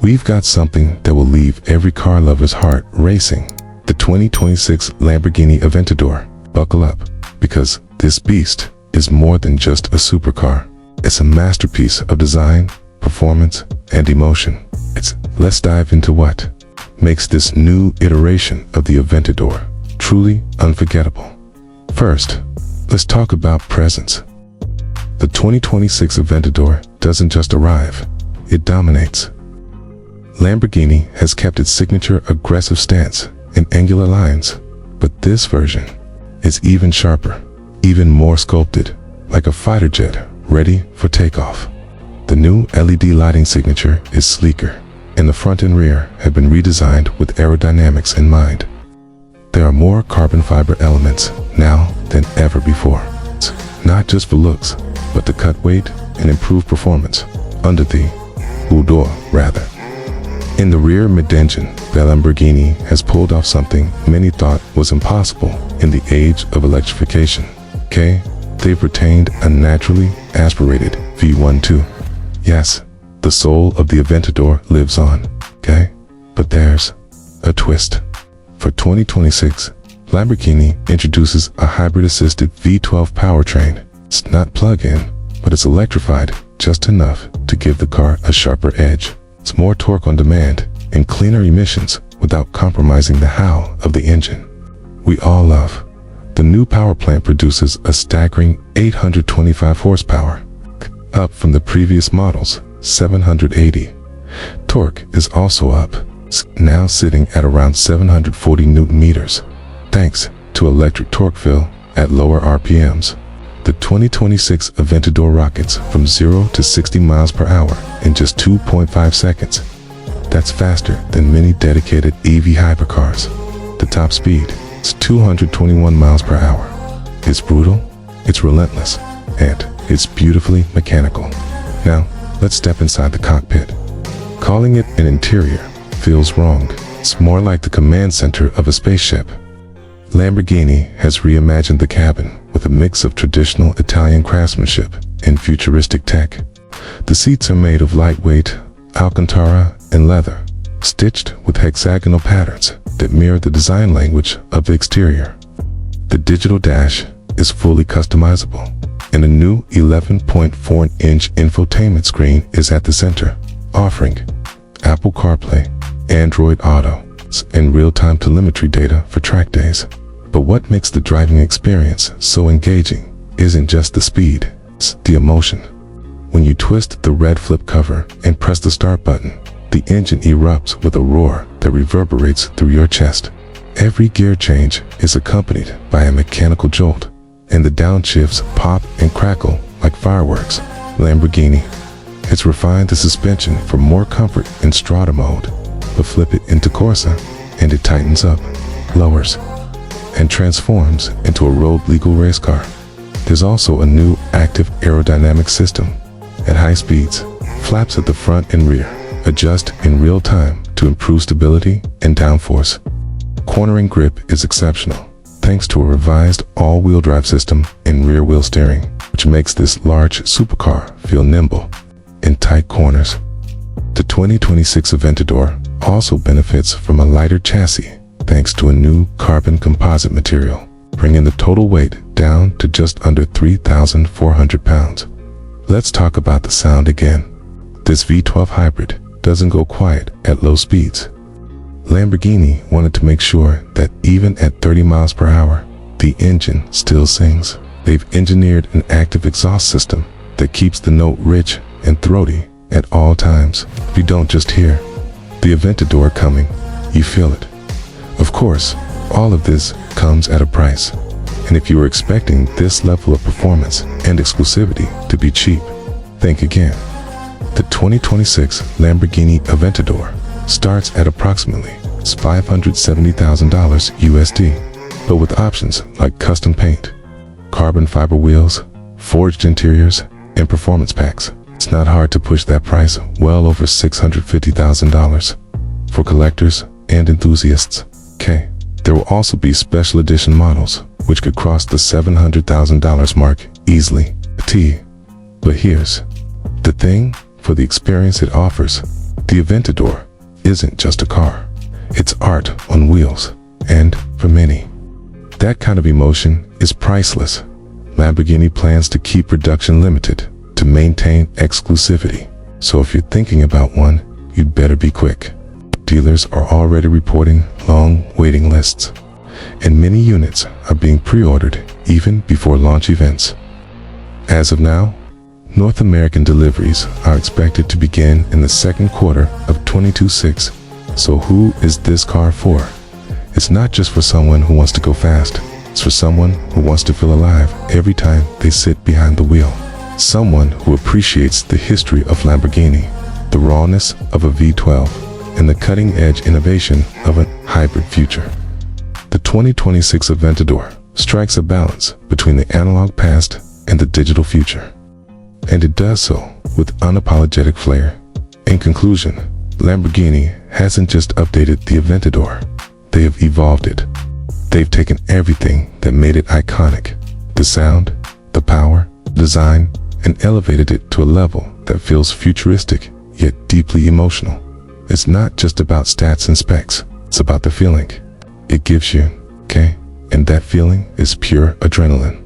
we've got something that will leave every car lover's heart racing. The 2026 Lamborghini Aventador. Buckle up, because this beast is more than just a supercar. It's a masterpiece of design, performance, and emotion. Let's dive into what makes this new iteration of the Aventador truly unforgettable. First, let's talk about presence. The 2026 Aventador doesn't just arrive, it dominates. Lamborghini has kept its signature aggressive stance and angular lines, but this version is even sharper, even more sculpted, like a fighter jet ready for takeoff. The new LED lighting signature is sleeker, and the front and rear have been redesigned with aerodynamics in mind. There are more carbon fiber elements now than ever before. It's not just for looks, but to cut weight and improve performance under the hood. In the rear mid-engine, the Lamborghini has pulled off something many thought was impossible in the age of electrification. They've retained a naturally aspirated V12. Yes, the soul of the Aventador lives on, but there's a twist. For 2026, Lamborghini introduces a hybrid-assisted V12 powertrain. It's not plug-in, but it's electrified just enough to give the car a sharper edge. It's more torque on demand and cleaner emissions without compromising the howl of the engine we all love. The new power plant produces a staggering 825 horsepower, up from the previous model's 780. Torque is also up, now sitting at around 740 Newton meters, thanks to electric torque fill at lower RPMs. The 2026 Aventador rockets from 0 to 60 miles per hour in just 2.5 seconds. That's faster than many dedicated EV hypercars. The top speed is 221 miles per hour. It's brutal, it's relentless, and it's beautifully mechanical. Now, let's step inside the cockpit. Calling it an interior feels wrong. It's more like the command center of a spaceship. Lamborghini has reimagined the cabin with a mix of traditional Italian craftsmanship and futuristic tech. The seats are made of lightweight Alcantara and leather, stitched with hexagonal patterns that mirror the design language of the exterior. The digital dash is fully customizable, and a new 11.4-inch infotainment screen is at the center, offering Apple CarPlay, Android Auto, and real-time telemetry data for track days. But what makes the driving experience so engaging isn't just the speed, it's the emotion. When you twist the red flip cover and press the start button, the engine erupts with a roar that reverberates through your chest. Every gear change is accompanied by a mechanical jolt, and the downshifts pop and crackle like fireworks. Lamborghini has refined the suspension for more comfort in Strada mode, but flip it into Corsa and it tightens up, lowers, and transforms into a road-legal race car. There's also a new active aerodynamic system. At high speeds, flaps at the front and rear adjust in real time to improve stability and downforce. Cornering grip is exceptional, thanks to a revised all-wheel drive system and rear-wheel steering, which makes this large supercar feel nimble in tight corners. The 2026 Aventador also benefits from a lighter chassis thanks to a new carbon composite material, bringing the total weight down to just under 3,400 pounds. Let's talk about the sound again. This V12 hybrid doesn't go quiet at low speeds. Lamborghini wanted to make sure that even at 30 miles per hour, the engine still sings. They've engineered an active exhaust system that keeps the note rich and throaty at all times. You don't just hear the Aventador coming, you feel it. Of course, all of this comes at a price. And if you were expecting this level of performance and exclusivity to be cheap, think again. The 2026 Lamborghini Aventador starts at approximately $570,000 USD, but with options like custom paint, carbon fiber wheels, forged interiors, and performance packs. It's not hard to push that price well over $650,000 for collectors and enthusiasts. There will also be special edition models, which could cross the $700,000 mark easily. But here's the thing, for the experience it offers, The Aventador isn't just a car. It's art on wheels, and for many, that kind of emotion is priceless. Lamborghini plans to keep production limited to maintain exclusivity. So if you're thinking about one, you'd better be quick. Dealers are already reporting long waiting lists, and many units are being pre-ordered even before launch events. As of now, North American deliveries are expected to begin in the second quarter of 2026. So who is this car for? It's not just for someone who wants to go fast. It's for someone who wants to feel alive every time they sit behind the wheel. Someone who appreciates the history of Lamborghini, the rawness of a V12, and the cutting-edge innovation of a hybrid future. The 2026 Aventador strikes a balance between the analog past and the digital future. And it does so with unapologetic flair. In conclusion, Lamborghini hasn't just updated the Aventador, they have evolved it. They've taken everything that made it iconic, the sound, the power, design, and elevated it to a level that feels futuristic yet deeply emotional. It's not just about stats and specs, it's about the feeling it gives you, okay? And that feeling is pure adrenaline.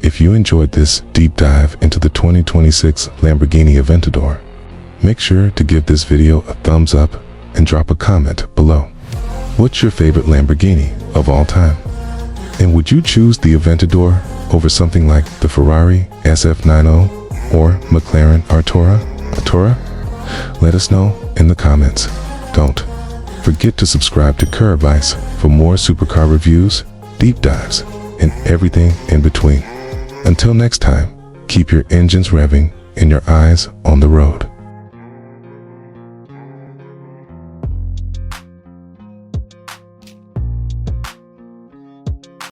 If you enjoyed this deep dive into the 2026 Lamborghini Aventador, make sure to give this video a thumbs up and drop a comment below. What's your favorite Lamborghini of all time? And would you choose the Aventador over something like the Ferrari SF90 or McLaren Artura? Let us know in the comments. Don't forget to subscribe to CarAdvice for more supercar reviews, deep dives, and everything in between. Until next time, keep your engines revving and your eyes on the road.